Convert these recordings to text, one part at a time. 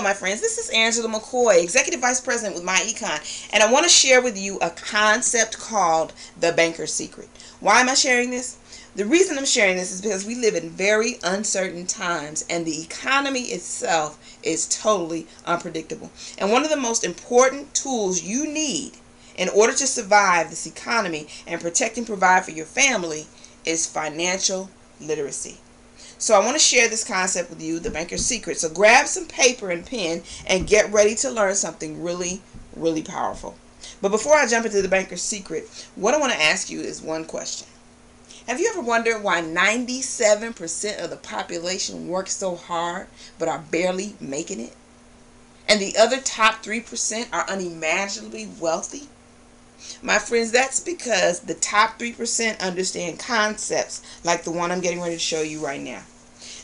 Hello, my friends. This is Angela McCoy, Executive Vice President with MyEcon, and I want to share with you a concept called the banker's secret. Why am I sharing this? The reason I'm sharing this is because we live in very uncertain times, and the economy itself is totally unpredictable. And one of the most important tools you need in order to survive this economy and protect and provide for your family is financial literacy. So I want to share this concept with you, the banker's secret. So grab some paper and pen and get ready to learn something really, really powerful. But before I jump into the banker's secret, what I want to ask you is one question. Have you ever wondered why 97% of the population works so hard but are barely making it? And the other top 3% are unimaginably wealthy? My friends, that's because the top 3% understand concepts like the one I'm getting ready to show you right now.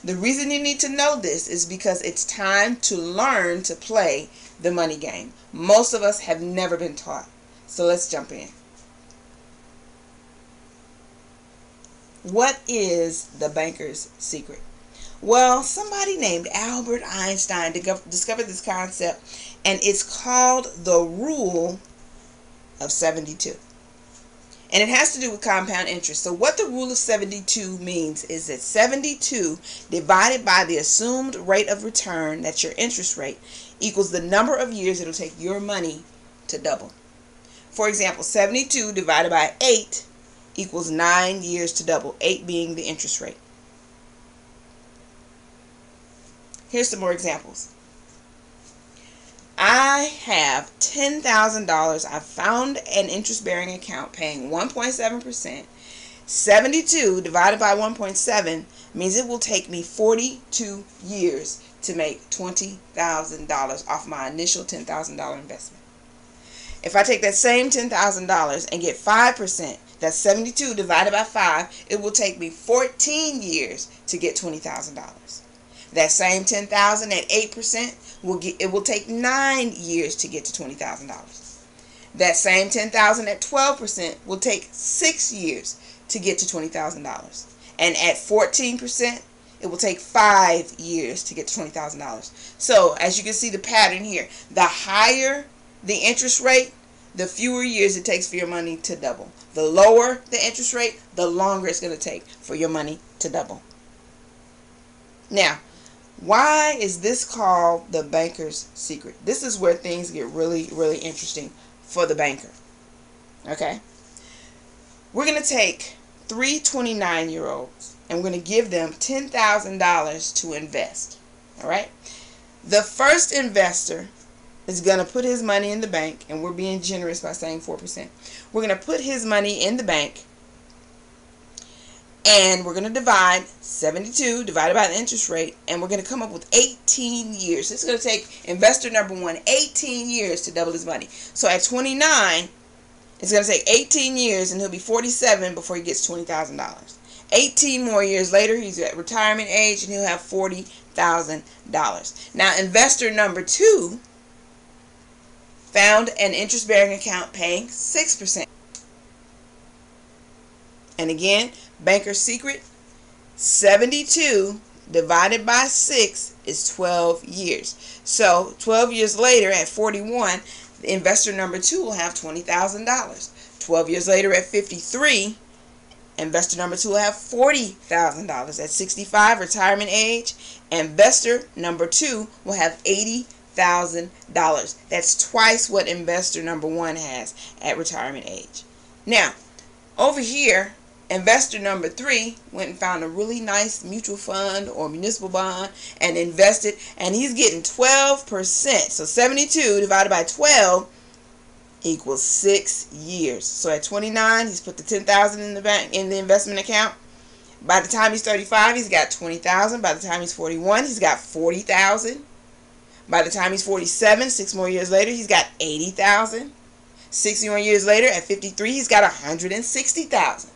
The reason you need to know this is because it's time to learn to play the money game. Most of us have never been taught. So let's jump in. What is the banker's secret? Well, somebody named Albert Einstein discovered this concept, and it's called the rule of 72. And it has to do with compound interest. So what the rule of 72 means is that 72 divided by the assumed rate of return, that's your interest rate, equals the number of years it'll take your money to double. For example, 72 divided by 8 equals 9 years to double, 8 being the interest rate. Here's some more examples. I have $10,000. I found an interest-bearing account paying 1.7%. 72 divided by 1.7 means it will take me 42 years to make $20,000 off my initial $10,000 investment. If I take that same $10,000 and get 5%, that's 72 divided by 5, it will take me 14 years to get $20,000. That same $10,000 at 8% it will take 9 years to get to $20,000. That same $10,000 at 12% will take 6 years to get to $20,000. And at 14%, it will take 5 years to get to $20,000. So as you can see the pattern here, the higher the interest rate, the fewer years it takes for your money to double. The lower the interest rate, the longer it's going to take for your money to double. Now, why is this called the banker's secret? This is where things get really, really interesting for the banker. Okay? We're going to take 3 29-year-olds and we're going to give them $10,000 to invest. All right? The first investor is going to put his money in the bank, and we're being generous by saying 4%. We're going to put his money in the bank, and we're going to divide 72 divided by the interest rate, and we're going to come up with 18 years. It's going to take investor number one 18 years to double his money. So at 29, it's going to take 18 years, and he'll be 47 before he gets $20,000. 18 more years later, he's at retirement age, and he'll have $40,000. Now, investor number two found an interest-bearing account paying 6%. And again, banker's secret, 72 divided by 6 is 12 years. So 12 years later at 41, the investor number 2 will have $20,000. 12 years later at 53, investor number 2 will have $40,000. At 65, retirement age, investor number 2 will have $80,000. That's twice what investor number 1 has at retirement age. Now, over here, investor number 3 went and found a really nice mutual fund or municipal bond and invested, and he's getting 12%. So 72 divided by 12 equals 6 years. So at 29, he's put the $10,000 in the bank, in the investment account. By the time he's 35, he's got $20,000. By the time he's 41, he's got $40,000. By the time he's 47, 6 more years later, he's got $80,000. 6 more years later, at 53, he's got $160,000.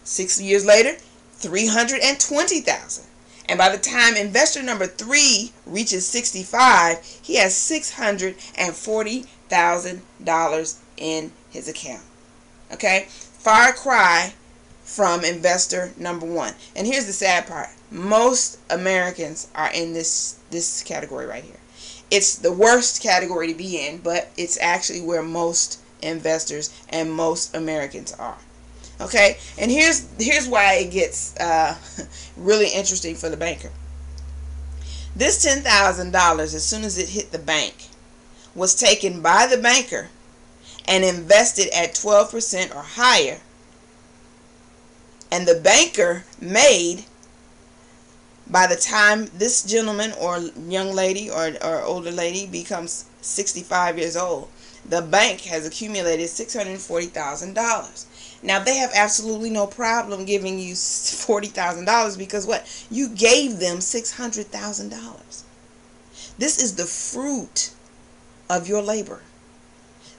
6 years later, $320,000. And by the time investor number 3 reaches 65, he has $640,000 in his account. Okay? Far cry from investor number 1. And here's the sad part. Most Americans are in this category right here. It's the worst category to be in, but it's actually where most investors and most Americans are. Okay, and here's why it gets really interesting for the banker. This $10,000, as soon as it hit the bank, was taken by the banker and invested at 12% or higher, and the banker made, by the time this gentleman or young lady or older lady becomes 65 years old, the bank has accumulated $640,000. Now, they have absolutely no problem giving you $40,000 because what? You gave them $600,000. This is the fruit of your labor.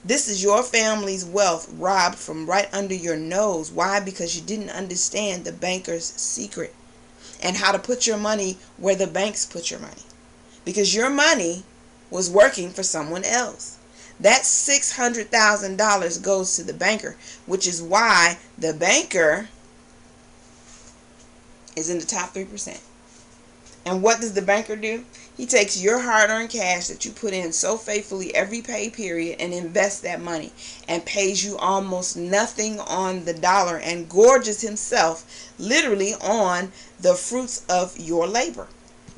This is your family's wealth robbed from right under your nose. Why? Because you didn't understand the banker's secret and how to put your money where the banks put your money. Because your money was working for someone else. That $600,000 goes to the banker, which is why the banker is in the top 3%. And what does the banker do? He takes your hard-earned cash that you put in so faithfully every pay period and invests that money and pays you almost nothing on the dollar and gorges himself literally on the fruits of your labor.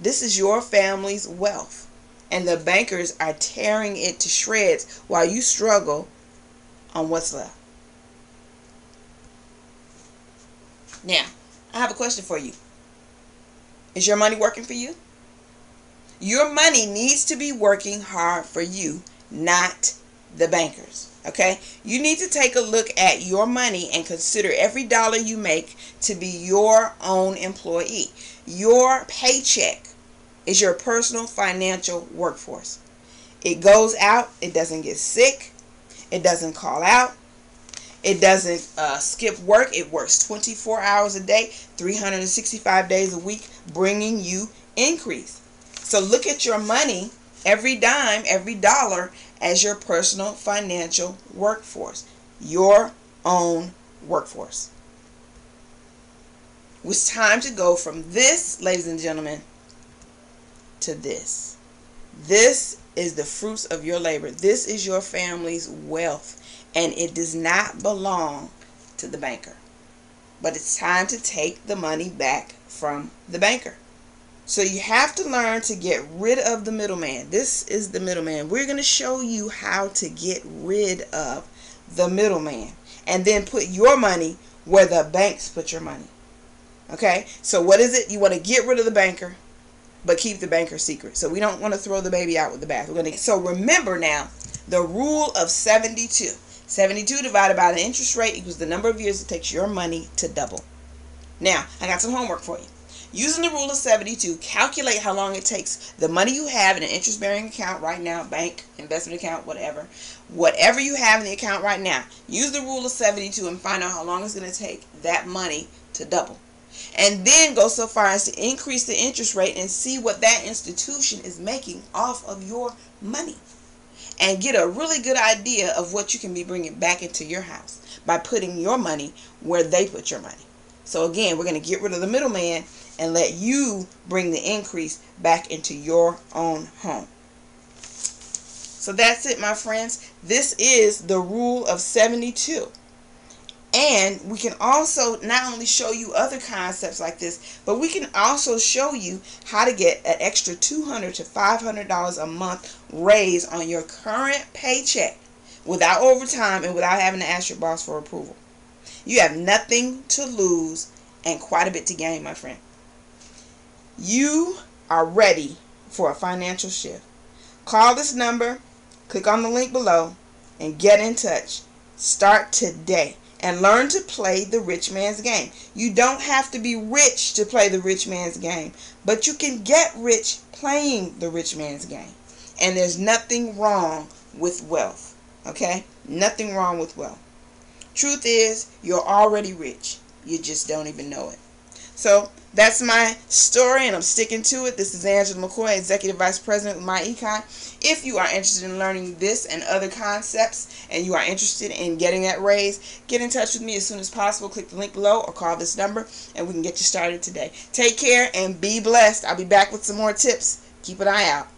This is your family's wealth. And the bankers are tearing it to shreds while you struggle on what's left. Now, I have a question for you. Is your money working for you? Your money needs to be working hard for you, not the bankers. Okay? You need to take a look at your money and consider every dollar you make to be your own employee. Your paycheck is your personal financial workforce. It goes out. It doesn't get sick. It doesn't call out. It doesn't skip work. It works 24 hours a day, 365 days a week, bringing you increase. So look at your money, every dime, every dollar, as your personal financial workforce. Your own workforce. It's time to go from this, ladies and gentlemen, to this. This is the fruits of your labor. This is your family's wealth, and it does not belong to the banker. But it's time to take the money back from the banker. So you have to learn to get rid of the middleman. This is the middleman. We're going to show you how to get rid of the middleman and then put your money where the banks put your money. Okay? So what is it? You want to get rid of the banker, but keep the banker secret. So we don't want to throw the baby out with the bath. So remember now, the rule of 72. 72 divided by the interest rate equals the number of years it takes your money to double. Now, I got some homework for you. Using the rule of 72, calculate how long it takes the money you have in an interest-bearing account right now, bank, investment account, whatever you have in the account right now. Use the rule of 72 and find out how long it's going to take that money to double. And then go so far as to increase the interest rate and see what that institution is making off of your money. And get a really good idea of what you can be bringing back into your house by putting your money where they put your money. So again, we're going to get rid of the middleman and let you bring the increase back into your own home. So that's it, my friends. This is the rule of 72. And we can also not only show you other concepts like this, but we can also show you how to get an extra $200 to $500 a month raise on your current paycheck without overtime and without having to ask your boss for approval. You have nothing to lose and quite a bit to gain, my friend. You are ready for a financial shift. Call this number, click on the link below, and get in touch. Start today and learn to play the rich man's game. You don't have to be rich to play the rich man's game, but you can get rich playing the rich man's game. And there's nothing wrong with wealth, okay? Nothing wrong with wealth. Truth is, you're already rich. You just don't even know it. So that's my story, and I'm sticking to it. This is Angela McCoy, Executive Vice President of MyEcon. If you are interested in learning this and other concepts, and you are interested in getting that raise, get in touch with me as soon as possible. Click the link below or call this number, and we can get you started today. Take care and be blessed. I'll be back with some more tips. Keep an eye out.